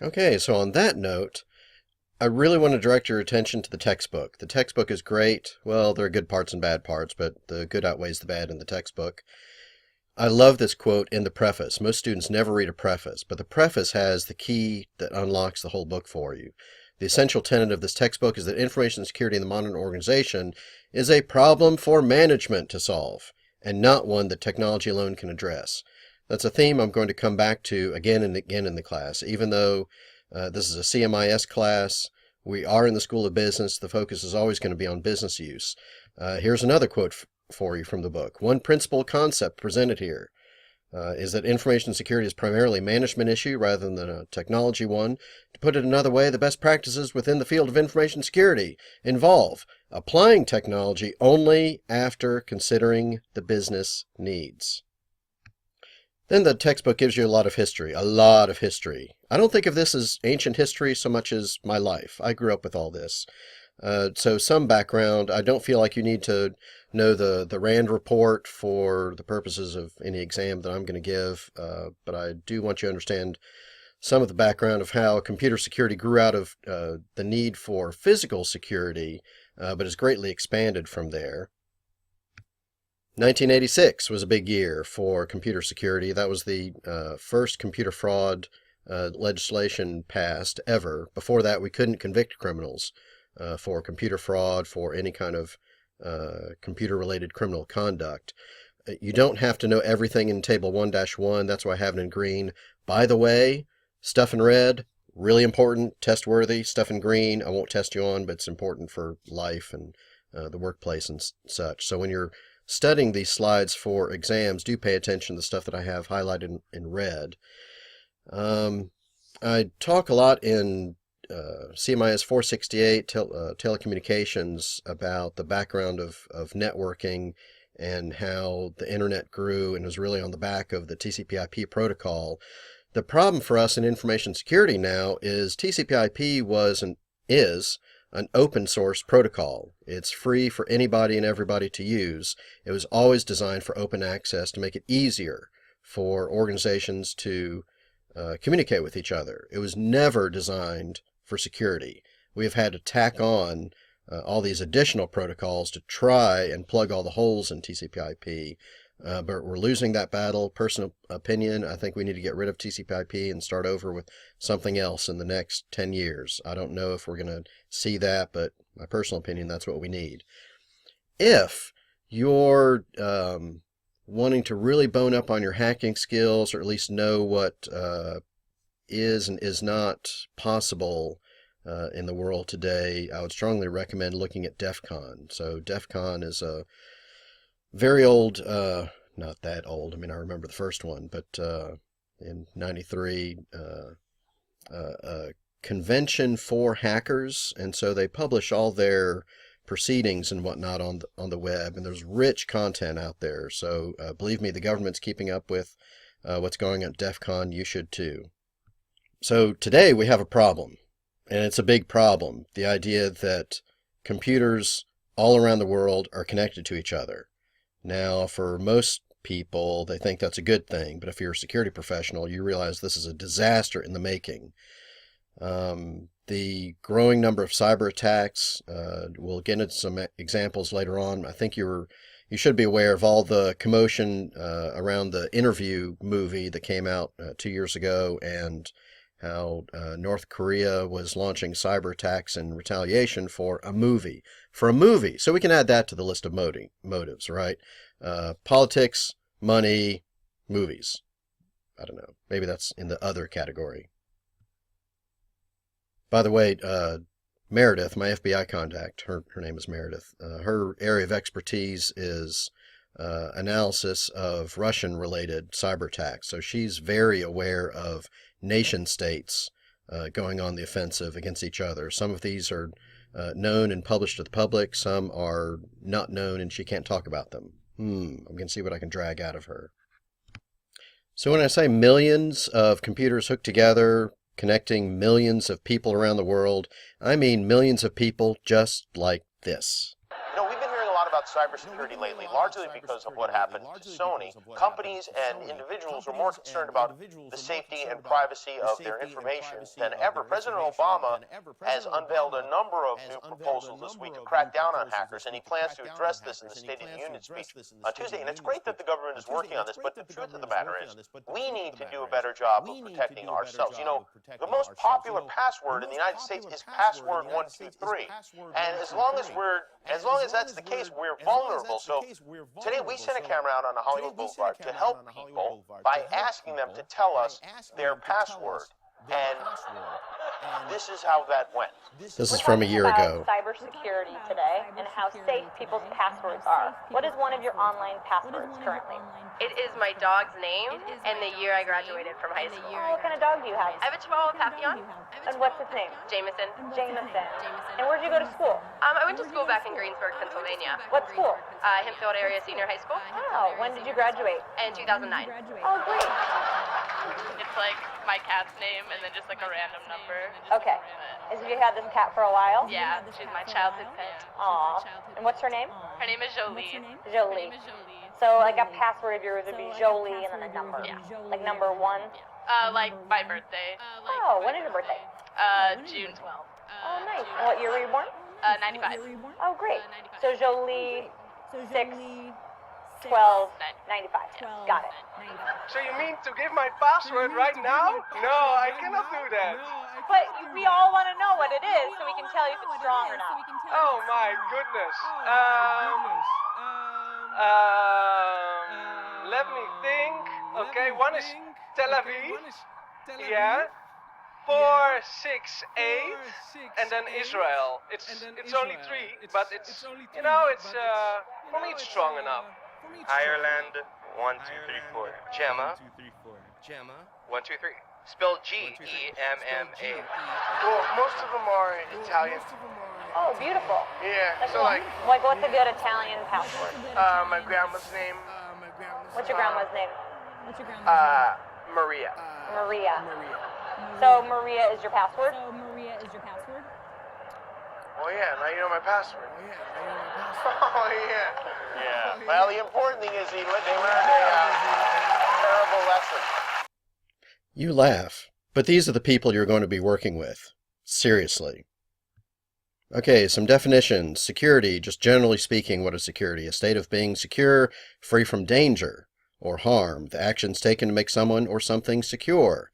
Okay, so on that note, I really want to direct your attention to the textbook. The textbook is great. Well, there are good parts and bad parts, but the good outweighs the bad in the textbook. I love this quote in the preface. Most students never read a preface, but the preface has the key that unlocks the whole book for you. The essential tenet of this textbook is that information security in the modern organization is a problem for management to solve, and not one that technology alone can address. That's a theme I'm going to come back to again and again in the class. Even though this is a CMIS class, we are in the School of Business, the focus is always going to be on business use. Here's another quote for you from the book. One principal concept presented here is that information security is primarily a management issue rather than a technology one. To put it another way, the best practices within the field of information security involve applying technology only after considering the business needs. Then the textbook gives you a lot of history, a lot of history. I don't think of this as ancient history so much as my life. I grew up with all this. So some background. I don't feel like you need to know the RAND report for the purposes of any exam that I'm going to give, but I do want you to understand some of the background of how computer security grew out of the need for physical security, but has greatly expanded from there. 1986 was a big year for computer security. That was the first computer fraud legislation passed ever. Before that, we couldn't convict criminals for computer fraud, for any kind of computer-related criminal conduct. You don't have to know everything in Table 1-1. That's why I have it in green. By the way, stuff in red, really important, test-worthy. Stuff in green, I won't test you on, but it's important for life and the workplace and such. So when you're studying these slides for exams, do pay attention to the stuff that I have highlighted in red. I talk a lot in CMIS498 telecommunications about the background of networking and how the internet grew and was really on the back of the TCP/IP protocol. The problem for us in information security now is TCP/IP was and is an open source protocol. It's free for anybody and everybody to use. It was always designed for open access to make it easier for organizations to communicate with each other. It was never designed for security. We have had to tack on all these additional protocols to try and plug all the holes in TCP/IP, but we're losing that battle. Personal opinion, I think we need to get rid of TCP/IP and start over with something else in the next 10 years. I don't know if we're going to see that, but my personal opinion, that's what we need. If you're wanting to really bone up on your hacking skills, or at least know what is and is not possible in the world today, I would strongly recommend looking at DEF CON. So DEF CON is a very old, not that old, I mean, I remember the first one, but in 93, a convention for hackers, and so they publish all their proceedings and whatnot on the web, and there's rich content out there. So believe me, the government's keeping up with what's going on at DEF CON. You should too. So today we have a problem, and it's a big problem. The idea that computers all around the world are connected to each other. Now, for most people, they think that's a good thing, but if you're a security professional, you realize this is a disaster in the making. The growing number of cyber attacks, we'll get into some examples later on. I think you should be aware of all the commotion around the Interview movie that came out 2 years ago, and how North Korea was launching cyber attacks in retaliation for a movie. For a movie. So we can add that to the list of motives, right? Politics, money, movies. I don't know. Maybe that's in the other category. By the way, Meredith, my FBI contact, her name is Meredith, her area of expertise is analysis of Russian-related cyber attacks. So she's very aware of nation states going on the offensive against each other. Some of these are known and published to the public. Some are not known and she can't talk about them. I'm going to see what I can drag out of her. So when I say millions of computers hooked together, connecting millions of people around the world, I mean millions of people just like this. You know, we've been hearing a lot about cybersecurity lately, largely because of what happened to Sony. Companies and individuals are more concerned about the safety and privacy of their information than ever. President Obama has unveiled a number of new proposals this week to crack down on hackers, and he plans to address this in the State of the Union speech on Tuesday. And it's great that the government is working on this, but the truth of the matter is, we need to do a better job of protecting ourselves. You know, the most popular password in the United States is password 123, and as long as that's the case, we're vulnerable. So today we sent a camera out on the Hollywood Boulevard to help people by asking them to tell us their password, and this is how that went. This is from a year ago. Cybersecurity today and how safe people's passwords are. What is one of your online passwords currently? It is my dog's name and the year I graduated from high school. Oh, what kind of dog do you have? I have a Chihuahua Papillon. And what's his name? Jameson. Jameson. And where did you go to school? I went to school back in Greensburg, Pennsylvania. What school? Hempfield Area Senior High School. Wow. When did you graduate? In 2009. Oh, great. It's like my cat's name and then just like a random number. Okay. Have you had this cat for a while? Yeah, she's my childhood pet. Aw. And what's her name? Her name is Jolie. Jolie. So like a password of yours would be Jolie and then a number. Yeah. Like number 1? Like my birthday. Oh, when is your birthday? June 12th. Oh, nice. And what year were you born? 95. Oh, great. So Jolie 6 12 95. Got it. So you mean to give my password right now? No, I cannot do that. But we all want to know what it is so we can tell you if it's strong or not. Oh my goodness. Let me think. Okay, one is Tel Aviv. Yeah. 468, and then Israel. It's only 3, but it's for me it's strong enough. Ireland 1 2 3 4. Gemma 1 2 3. Spelled Gemma. Well, most of them are Italian. Oh, beautiful. Yeah. That's So cool. like What's a good Italian password? my grandma's name. What's your grandma's name? Maria. Maria. So Maria is your password? Oh yeah, now you know my password. Oh yeah. Yeah. Well, the important thing is they learned a terrible lesson. You laugh, but these are the people you're going to be working with. Seriously. Okay, some definitions. Security, just generally speaking, what is security? A state of being secure, free from danger or harm. The actions taken to make someone or something secure.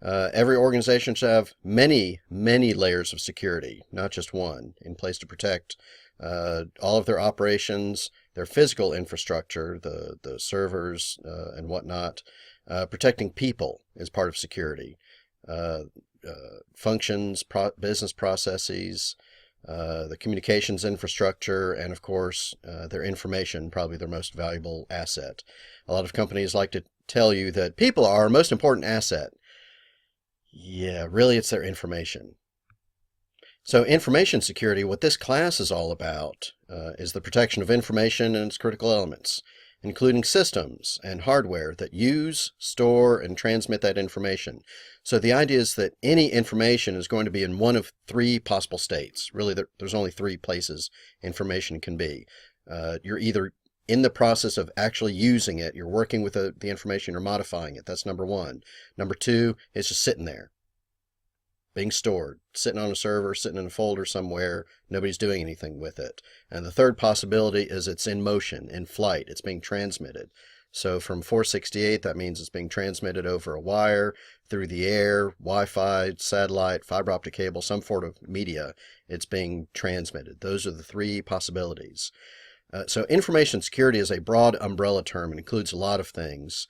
Every organization should have many, many layers of security, not just one, in place to protect all of their operations, their physical infrastructure, the servers and whatnot. Protecting people is part of security. Functions, business processes, the communications infrastructure, and of course, their information, probably their most valuable asset. A lot of companies like to tell you that people are our most important asset. Yeah, really, it's their information. So information security, what this class is all about, is the protection of information and its critical elements, including systems and hardware that use, store, and transmit that information. So the idea is that any information is going to be in one of 3 possible states. Really, there's only 3 places information can be. You're either in the process of actually using it, you're working with the information, you're modifying it. That's number 1. Number 2, it's just sitting there, being stored, sitting on a server, sitting in a folder somewhere, nobody's doing anything with it. And the third possibility is it's in motion, in flight, it's being transmitted. So from 468, that means it's being transmitted over a wire, through the air, Wi-Fi, satellite, fiber optic cable, some sort of media, it's being transmitted. Those are the 3 possibilities. So information security is a broad umbrella term. It includes a lot of things.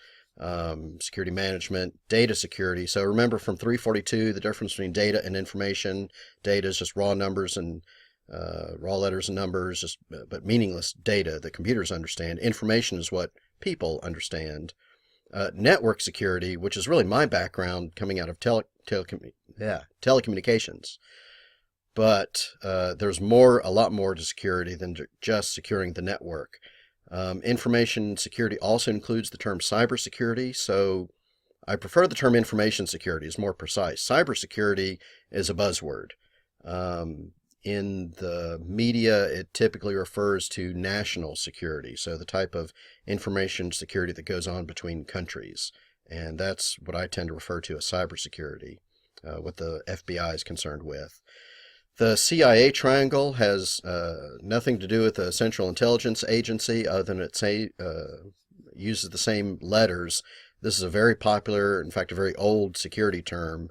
Security management, data security. So remember from 342, the difference between data and information. Data is just raw numbers and raw letters and numbers, but meaningless data that computers understand. Information is what people understand. Network security, which is really my background coming out of telecommunications. But there's a lot more to security than just securing the network. Information security also includes the term cybersecurity, so I prefer the term information security. It's more precise. Cybersecurity is a buzzword. in the media, it typically refers to national security, so the type of information security that goes on between countries. And that's what I tend to refer to as cybersecurity, what the FBI is concerned with. The CIA triangle has nothing to do with the Central Intelligence Agency other than it uses the same letters. This is a very popular, in fact, a very old security term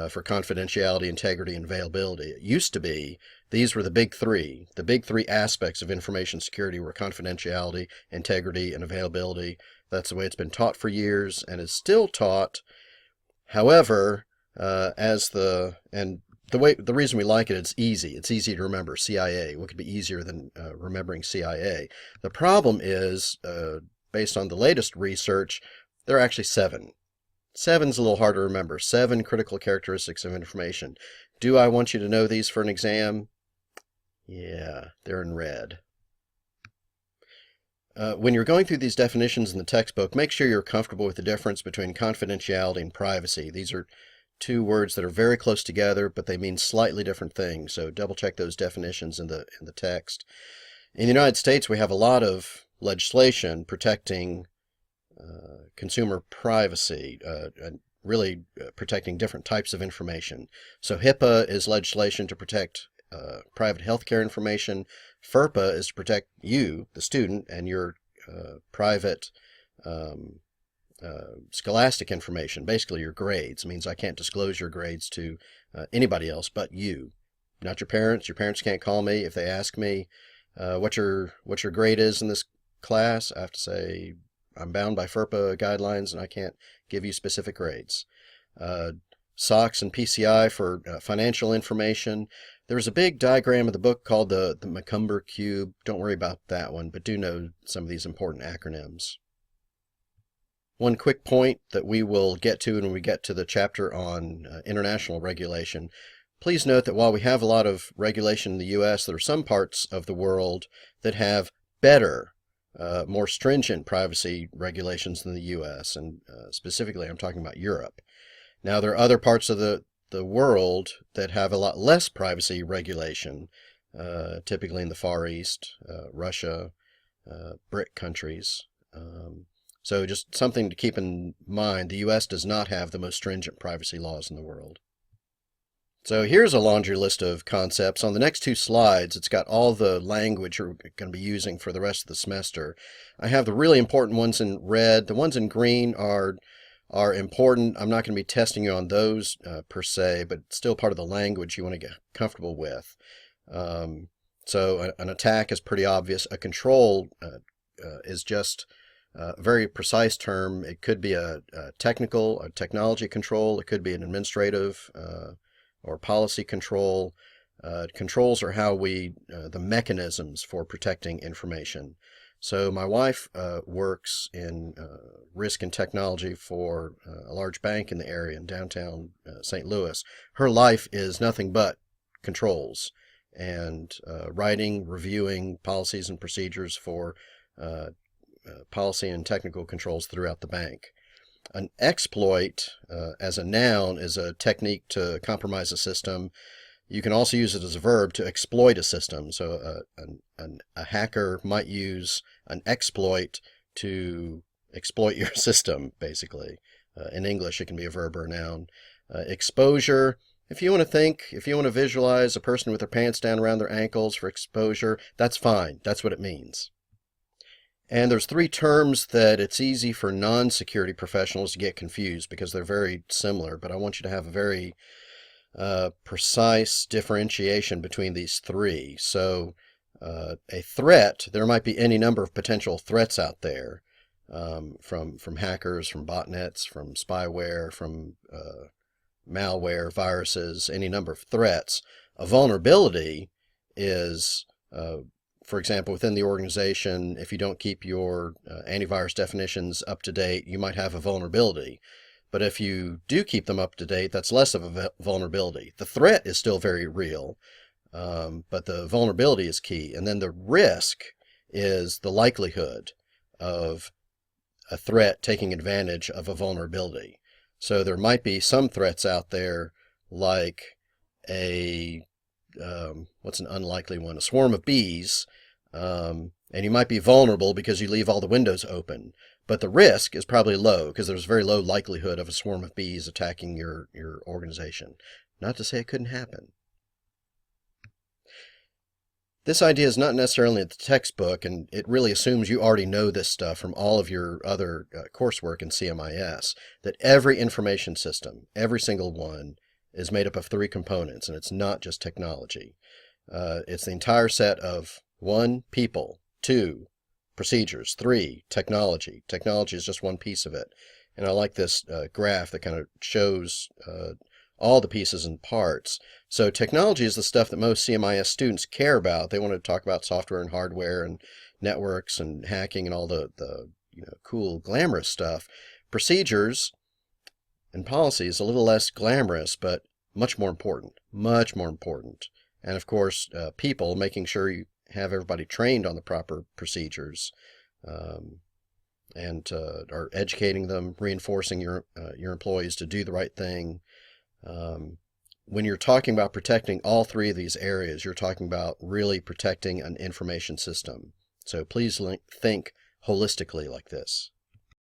for confidentiality, integrity, and availability. It used to be these were the big three. The big three aspects of information security were confidentiality, integrity, and availability. That's the way it's been taught for years and is still taught. However, the reason we like it, it's easy. It's easy to remember. CIA. What could be easier than remembering CIA? The problem is, based on the latest research, there are actually 7. 7's a little hard to remember. 7 critical characteristics of information. Do I want you to know these for an exam? Yeah, they're in red. When you're going through these definitions in the textbook, make sure you're comfortable with the difference between confidentiality and privacy. These are 2 words that are very close together, but they mean slightly different things. So double check those definitions in the text. In the United States, we have a lot of legislation protecting consumer privacy, and really protecting different types of information. So HIPAA is legislation to protect private healthcare information. FERPA is to protect you, the student, and your private scholastic information, basically your grades. It means I can't disclose your grades to anybody else but you, not your parents. Your parents can't call me if they ask me what your grade is in this class. I have to say I'm bound by FERPA guidelines and I can't give you specific grades. SOX and PCI for financial information. There's a big diagram of the book called the Macumber Cube. Don't worry about that one, but do know some of these important acronyms. One quick point that we will get to when we get to the chapter on international regulation. Please note that while we have a lot of regulation in the U.S., there are some parts of the world that have better, more stringent privacy regulations than the U.S., and specifically I'm talking about Europe. Now, there are other parts of the world that have a lot less privacy regulation, typically in the Far East, Russia, BRIC countries. So just something to keep in mind, the U.S. does not have the most stringent privacy laws in the world. So here's a laundry list of concepts. On the next 2 slides, it's got all the language we're going to be using for the rest of the semester. I have the really important ones in red. The ones in green are important. I'm not going to be testing you on those per se, but still part of the language you want to get comfortable with. So an attack is pretty obvious. A control is just a very precise term. It could be a technology control. It could be an administrative or policy control. Controls are how the mechanisms for protecting information. So my wife works in risk and technology for a large bank in the area in downtown St. Louis. Her life is nothing but controls and writing, reviewing policies and procedures for policy and technical controls throughout the bank. An exploit, as a noun, is a technique to compromise a system. You can also use it as a verb to exploit a system. So a hacker might use an exploit to exploit your system, basically. In English, it can be a verb or a noun. Exposure, if you want to visualize a person with their pants down around their ankles for exposure, that's fine. That's what it means. And there's 3 terms that it's easy for non-security professionals to get confused because they're very similar, but I want you to have a very precise differentiation between these 3. So a threat, there might be any number of potential threats out there, from hackers, from botnets, from spyware, from malware, viruses, any number of threats. A vulnerability is, for example, within the organization, if you don't keep your antivirus definitions up to date, you might have a vulnerability. But if you do keep them up to date, that's less of a vulnerability. The threat is still very real, but the vulnerability is key. And then the risk is the likelihood of a threat taking advantage of a vulnerability. So there might be some threats out there like a what's an unlikely one? A swarm of bees, and you might be vulnerable because you leave all the windows open. But the risk is probably low because there's very low likelihood of a swarm of bees attacking your organization. Not to say it couldn't happen. This idea is not necessarily in the textbook, and it really assumes you already know this stuff from all of your other coursework in CMIS, that every information system, every single one, is made up of 3 components, and it's not just technology. It's the entire set of 1, people, 2, procedures, 3, technology. Technology is just one piece of it. And I like this graph that kind of shows all the pieces and parts. So technology is the stuff that most CMIS students care about. They want to talk about software and hardware and networks and hacking and all the cool, glamorous stuff. Procedures and policies, a little less glamorous, but much more important. Much more important. And of course, people, making sure you have everybody trained on the proper procedures, and are educating them, reinforcing your employees to do the right thing. When you're talking about protecting all 3 of these areas, you're talking about really protecting an information system. So please think holistically like this.